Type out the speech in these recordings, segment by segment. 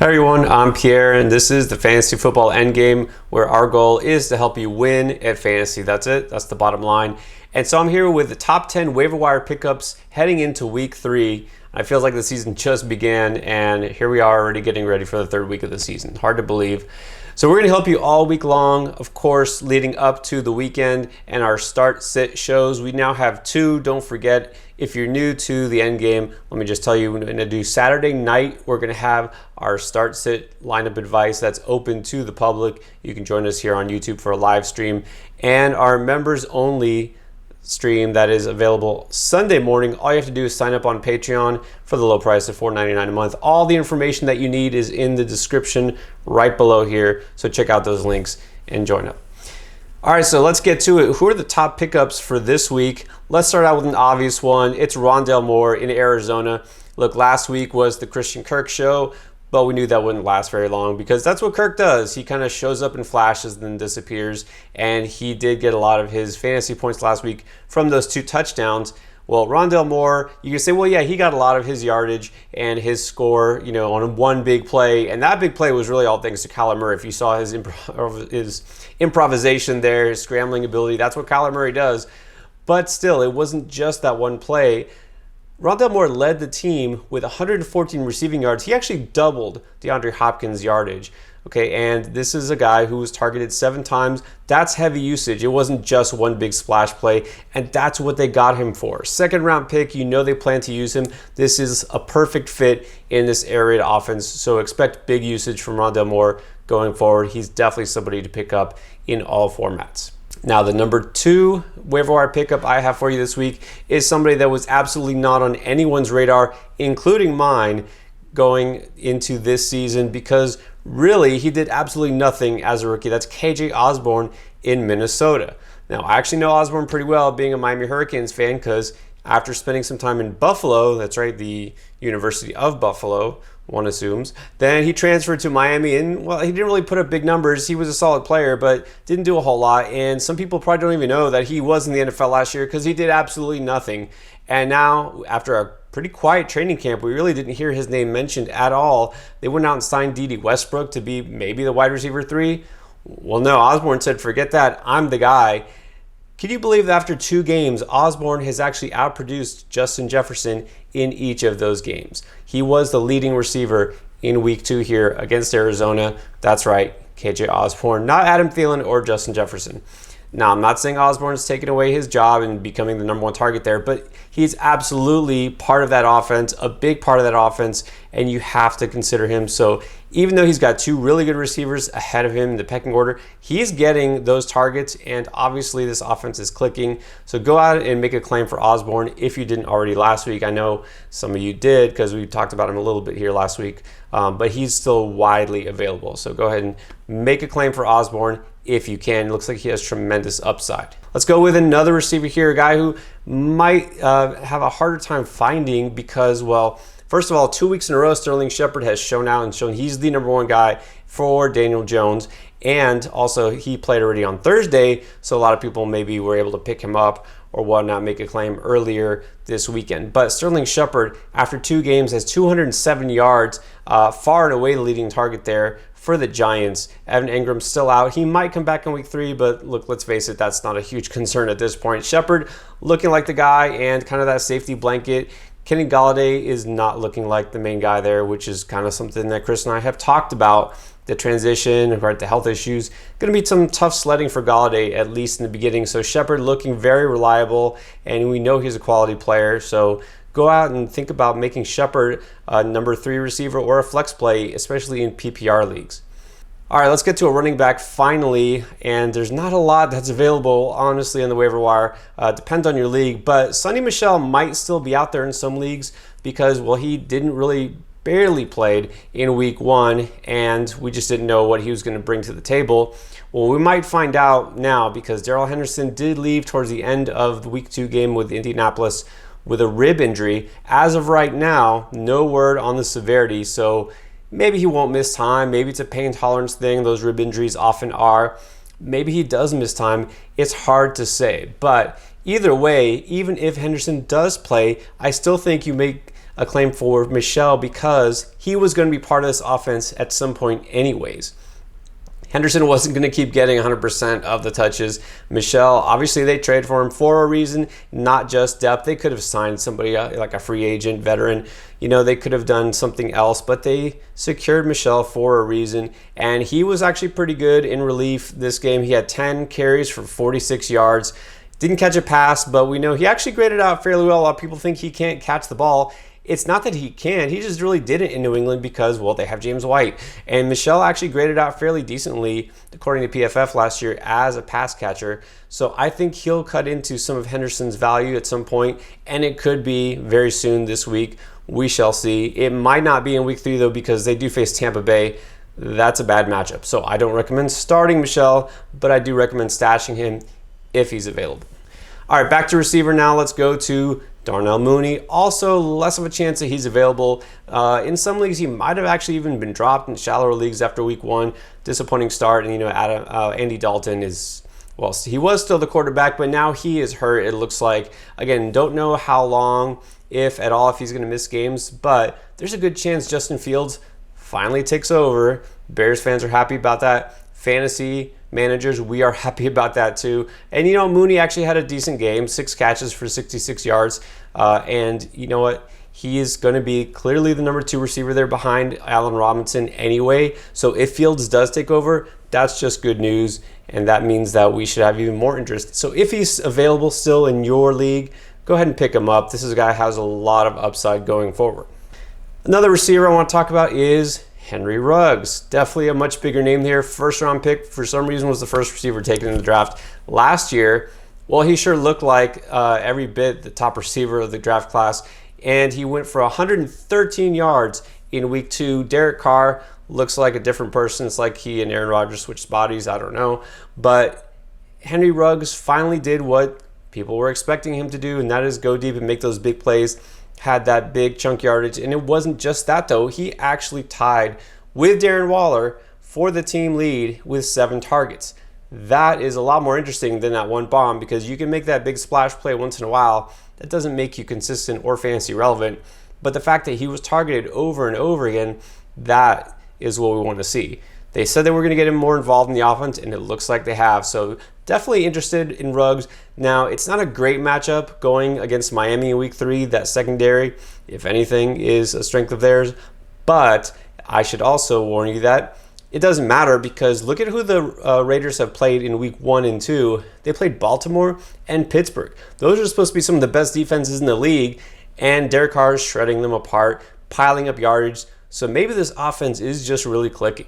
Hi everyone, I'm Pierre and this is the Fantasy Football Endgame, where our goal is to help you win at fantasy. That's it, that's the bottom line. And so I'm here with the top 10 waiver wire pickups heading into week 3. I feel like the season just began and here we are already getting ready for the third week of the season. Hard to believe. So we're going to help you all week long, of course, leading up to the weekend and our start-sit shows. We now have 2. Don't forget, if you're new to the end game, let me just tell you, we're going to do Saturday night. We're going to have our start-sit lineup advice that's open to the public. You can join us here on YouTube for a live stream. And our members-only stream that is available Sunday morning. All you have to do is sign up on Patreon for the low price of $4.99 a month. All the information that you need is in the description right below here. So check out those links and join up. All right, so let's get to it. Who are the top pickups for this week? Let's start out with an obvious one. It's Rondale Moore in Arizona. Look, last week was the Christian Kirk show, but we knew that wouldn't last very long because that's what Kirk does. He kind of shows up in flashes and then disappears, and he did get a lot of his fantasy points last week from those 2 touchdowns. Well, Rondale Moore, you can say, well, yeah, he got a lot of his yardage and his score, on one big play, and that big play was really all thanks to Kyler Murray. If you saw his improvisation there, his scrambling ability, that's what Kyler Murray does. But still, it wasn't just that one play. Rondale Moore led the team with 114 receiving yards. He actually doubled DeAndre Hopkins' yardage. Okay, and this is a guy who was targeted 7 times. That's heavy usage. It wasn't just one big splash play, and that's what they got him for. Second round pick, they plan to use him. This is a perfect fit in this air raid offense, so expect big usage from Rondale Moore going forward. He's definitely somebody to pick up in all formats. Now, the number 2 waiver wire pickup I have for you this week is somebody that was absolutely not on anyone's radar, including mine, going into this season because really he did absolutely nothing as a rookie. That's KJ Osborn in Minnesota. Now, I actually know Osborn pretty well, being a Miami Hurricanes fan, because after spending some time in Buffalo, that's right, the University of Buffalo, one assumes, then he transferred to Miami, and well, he didn't really put up big numbers. He was a solid player, but didn't do a whole lot, and some people probably don't even know that he was in the NFL last year because he did absolutely nothing. And now, after a pretty quiet training camp, we really didn't hear his name mentioned at all. They went out and signed D.D. Westbrook to be maybe the wide receiver 3. Well, no, Osborn said, forget that, I'm the guy. Can you believe that after 2 games, Osborn has actually outproduced Justin Jefferson in each of those games? He was the leading receiver in week 2 here against Arizona. That's right, KJ Osborn, not Adam Thielen or Justin Jefferson. Now, I'm not saying Osborn's taken away his job and becoming the number 1 target there, but he's absolutely part of that offense, a big part of that offense, and you have to consider him. So even though he's got 2 really good receivers ahead of him in the pecking order, he's getting those targets, and obviously this offense is clicking. So go out and make a claim for Osborn if you didn't already last week. I know some of you did because we talked about him a little bit here last week, but he's still widely available. So go ahead and make a claim for Osborn if you can. It looks like he has tremendous upside. Let's go with another receiver here, a guy who might have a harder time finding because, well, first of all, 2 weeks in a row, Sterling Shepard has shown out and shown he's the number 1 guy for Daniel Jones. And also, he played already on Thursday, so a lot of people maybe were able to pick him up or whatnot, make a claim earlier this weekend. But Sterling Shepard, after 2 games, has 207 yards, far and away the leading target there for the Giants. Evan Ingram's still out. He might come back in week 3, but look, let's face it, that's not a huge concern at this point. Shepard looking like the guy and kind of that safety blanket. Kenny Golladay is not looking like the main guy there, which is kind of something that Chris and I have talked about. The transition, right, the health issues. Going to be some tough sledding for Golladay, at least in the beginning. So Shepard looking very reliable, and we know he's a quality player. So go out and think about making Shepard a number 3 receiver or a flex play, especially in PPR leagues. All right, let's get to a running back finally, and there's not a lot that's available, honestly, on the waiver wire. Depends on your league, but Sony Michel might still be out there in some leagues because, well, he barely played in week 1, and we just didn't know what he was going to bring to the table. Well, we might find out now because Darrell Henderson did leave towards the end of the week 2 game with Indianapolis with a rib injury. As of right now, no word on the severity, so maybe he won't miss time. Maybe it's a pain tolerance thing. Those rib injuries often are. Maybe he does miss time. It's hard to say. But either way, even if Henderson does play, I still think you make a claim for Michel because he was going to be part of this offense at some point anyways. Henderson wasn't going to keep getting 100% of the touches. Michel, obviously they traded for him for a reason, not just depth. They could have signed somebody like a free agent, veteran. They could have done something else, but they secured Michel for a reason. And he was actually pretty good in relief this game. He had 10 carries for 46 yards. Didn't catch a pass, but we know he actually graded out fairly well. A lot of people think he can't catch the ball. It's not that he can, he just really didn't in New England because, well, they have James White. And Michel actually graded out fairly decently, according to PFF last year, as a pass catcher. So I think he'll cut into some of Henderson's value at some point, and it could be very soon this week. We shall see. It might not be in week 3, though, because they do face Tampa Bay. That's a bad matchup. So I don't recommend starting Michel, but I do recommend stashing him if he's available. All right, back to receiver now. Let's go to Darnell Mooney. Also, less of a chance that he's available. In some leagues, he might have actually even been dropped in shallower leagues after week 1. Disappointing start. And, Andy Dalton is, well, he was still the quarterback, but now he is hurt, it looks like. Again, don't know how long, if at all, if he's going to miss games, but there's a good chance Justin Fields finally takes over. Bears fans are happy about that. Fantasy managers, we are happy about that too. And Mooney actually had a decent game, 6 catches for 66 yards. And you know what? He is going to be clearly the number 2 receiver there behind Allen Robinson anyway. So if Fields does take over, that's just good news. And that means that we should have even more interest. So if he's available still in your league, go ahead and pick him up. This is a guy who has a lot of upside going forward. Another receiver I want to talk about is Henry Ruggs. Definitely a much bigger name here. First round pick, for some reason, was the first receiver taken in the draft last year. Well, he sure looked like every bit the top receiver of the draft class. And he went for 113 yards in week 2. Derek Carr looks like a different person. It's like he and Aaron Rodgers switched bodies. I don't know. But Henry Ruggs finally did what people were expecting him to do, and that is go deep and make those big plays. Had that big chunk yardage, and it wasn't just that though. He actually tied with Darren Waller for the team lead with 7 targets. That is a lot more interesting than that one bomb, because you can make that big splash play once in a while. That doesn't make you consistent or fantasy relevant, but the fact that he was targeted over and over again, that is what we want to see. They said they were going to get him more involved in the offense, and it looks like they have. So definitely interested in Ruggs. Now, it's not a great matchup going against Miami in week 3. That secondary, if anything, is a strength of theirs. But I should also warn you that it doesn't matter, because look at who the Raiders have played in week 1 and 2. They played Baltimore and Pittsburgh. Those are supposed to be some of the best defenses in the league, and Derek Carr is shredding them apart, piling up yardage. So maybe this offense is just really clicking.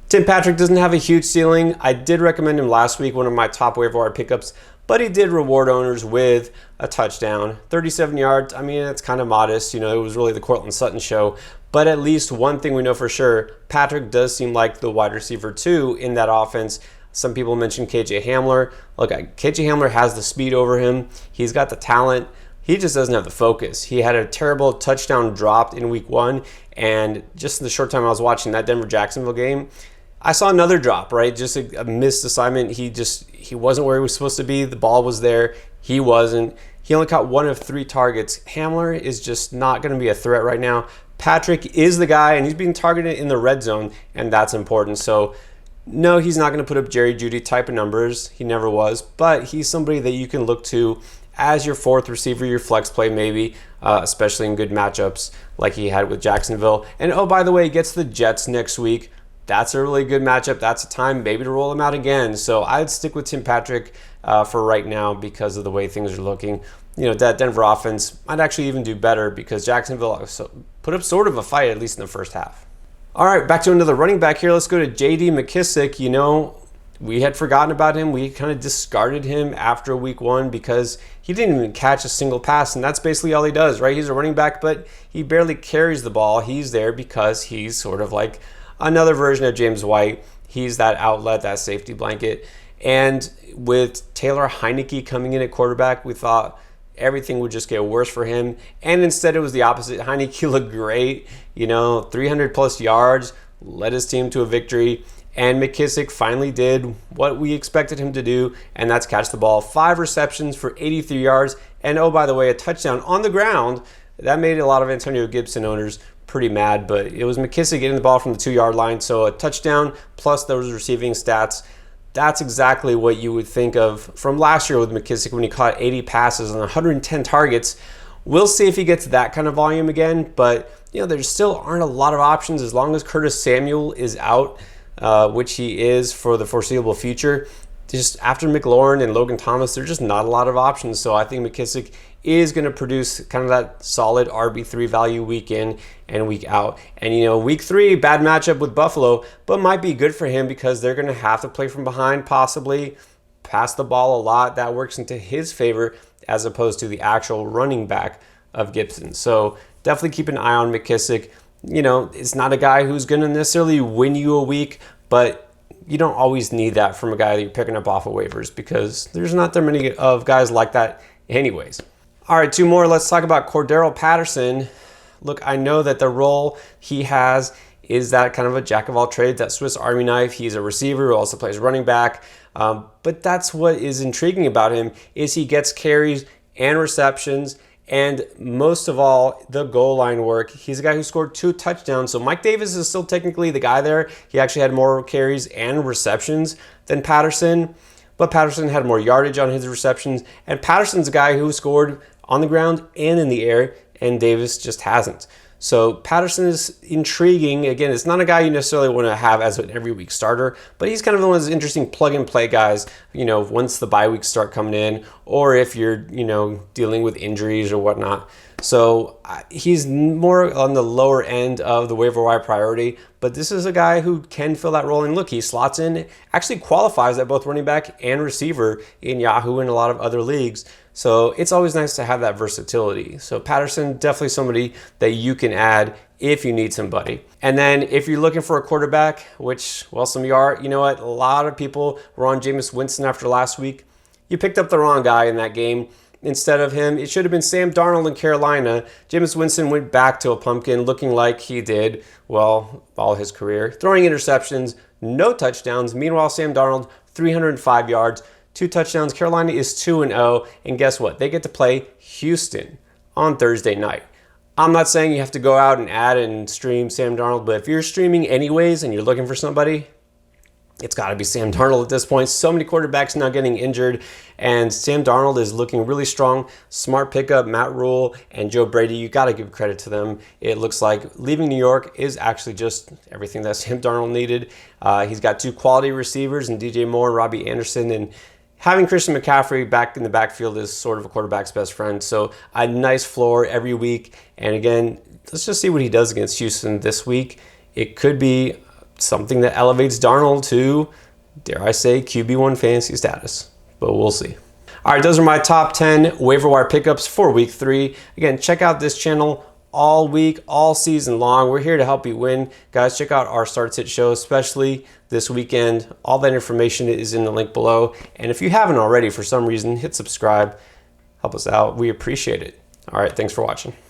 Tim Patrick doesn't have a huge ceiling. I did recommend him last week, one of my top waiver wire pickups, but he did reward owners with a touchdown. 37 yards, I mean, it's kind of modest. It was really the Cortland Sutton show. But at least one thing we know for sure, Patrick does seem like the wide receiver 2 in that offense. Some people mentioned KJ Hamler. Look, KJ Hamler has the speed over him. He's got the talent. He just doesn't have the focus. He had a terrible touchdown dropped in week 1, and just in the short time I was watching that Denver-Jacksonville game, I saw another drop, right? Just a missed assignment. He wasn't where he was supposed to be. The ball was there. He wasn't. He only caught 1 of 3 targets. Hamler is just not going to be a threat right now. Patrick is the guy, and he's being targeted in the red zone, and that's important. So, no, he's not going to put up Jerry Jeudy type of numbers. He never was. But he's somebody that you can look to as your 4th receiver, your flex play maybe, especially in good matchups like he had with Jacksonville. And, oh, by the way, he gets the Jets next week. That's a really good matchup. That's a time maybe to roll him out again. So I'd stick with Tim Patrick for right now because of the way things are looking. That Denver offense might actually even do better because Jacksonville put up sort of a fight, at least in the first half. All right, back to another running back here. Let's go to J.D. McKissic. We had forgotten about him. We kind of discarded him after week 1 because he didn't even catch a single pass, and that's basically all he does, right? He's a running back, but he barely carries the ball. He's there because he's sort of like another version of James White. He's that outlet, that safety blanket. And with Taylor Heineke coming in at quarterback, we thought everything would just get worse for him. And instead it was the opposite. Heineke looked great, 300 plus yards, led his team to a victory. And McKissic finally did what we expected him to do, and that's catch the ball. 5 receptions for 83 yards. And oh, by the way, a touchdown on the ground That made a lot of Antonio Gibson owners pretty mad, but it was McKissic getting the ball from the 2-yard line, so a touchdown plus those receiving stats. That's exactly what you would think of from last year with McKissic when he caught 80 passes on 110 targets. We'll see if he gets that kind of volume again, but there still aren't a lot of options as long as Curtis Samuel is out, which he is for the foreseeable future. Just after McLaurin and Logan Thomas, there's just not a lot of options. So I think McKissic is going to produce kind of that solid RB3 value week in and week out. And week 3, bad matchup with Buffalo, but might be good for him because they're going to have to play from behind, possibly pass the ball a lot. That works into his favor as opposed to the actual running back of Gibson. So definitely keep an eye on McKissic. It's not a guy who's going to necessarily win you a week, but you don't always need that from a guy that you're picking up off of waivers because there's not that many of guys like that anyways. All right, 2 more. Let's talk about Cordarrelle Patterson. Look, I know that the role he has is that kind of a jack of all trades, that Swiss Army knife. He's a receiver who also plays running back. But that's what is intriguing about him is he gets carries and receptions, and most of all, the goal line work. He's a guy who scored 2 touchdowns. So Mike Davis is still technically the guy there. He actually had more carries and receptions than Patterson, but Patterson had more yardage on his receptions. And Patterson's a guy who scored on the ground and in the air, and Davis just hasn't. So Patterson is intriguing. Again, it's not a guy you necessarily want to have as an every week starter, but he's kind of one of those interesting plug and play guys, once the bye weeks start coming in, or if you're, dealing with injuries or whatnot. So he's more on the lower end of the waiver wire priority, but this is a guy who can fill that role. And look, he slots in, actually qualifies at both running back and receiver in Yahoo and a lot of other leagues. So it's always nice to have that versatility. So Patterson, definitely somebody that you can add if you need somebody. And then if you're looking for a quarterback, which, well, some of you are, you know what? A lot of people were on Jameis Winston after last week. You picked up the wrong guy in that game. Instead of him, it should have been Sam Darnold in Carolina. Jameis Winston went back to a pumpkin looking like he did, well, all his career. Throwing interceptions, no touchdowns. Meanwhile, Sam Darnold, 305 yards, 2 touchdowns. Carolina is 2-0. And guess what? They get to play Houston on Thursday night. I'm not saying you have to go out and add and stream Sam Darnold, but if you're streaming anyways and you're looking for somebody, it's got to be Sam Darnold at this point. So many quarterbacks now getting injured, and Sam Darnold is looking really strong. Smart pickup, Matt Rule and Joe Brady. You got to give credit to them. It looks like leaving New York is actually just everything that Sam Darnold needed. He's got 2 quality receivers in DJ Moore and Robbie Anderson, and having Christian McCaffrey back in the backfield is sort of a quarterback's best friend. So a nice floor every week. And again, let's just see what he does against Houston this week. It could be something that elevates Darnold to, dare I say, QB1 fantasy status, but we'll see. All right, those are my top 10 waiver wire pickups for week 3. Again, check out this channel all week, all season long. We're here to help you win. Guys, check out our Start Sit show, especially this weekend. All that information is in the link below. And if you haven't already, for some reason, hit subscribe. Help us out. We appreciate it. All right, thanks for watching.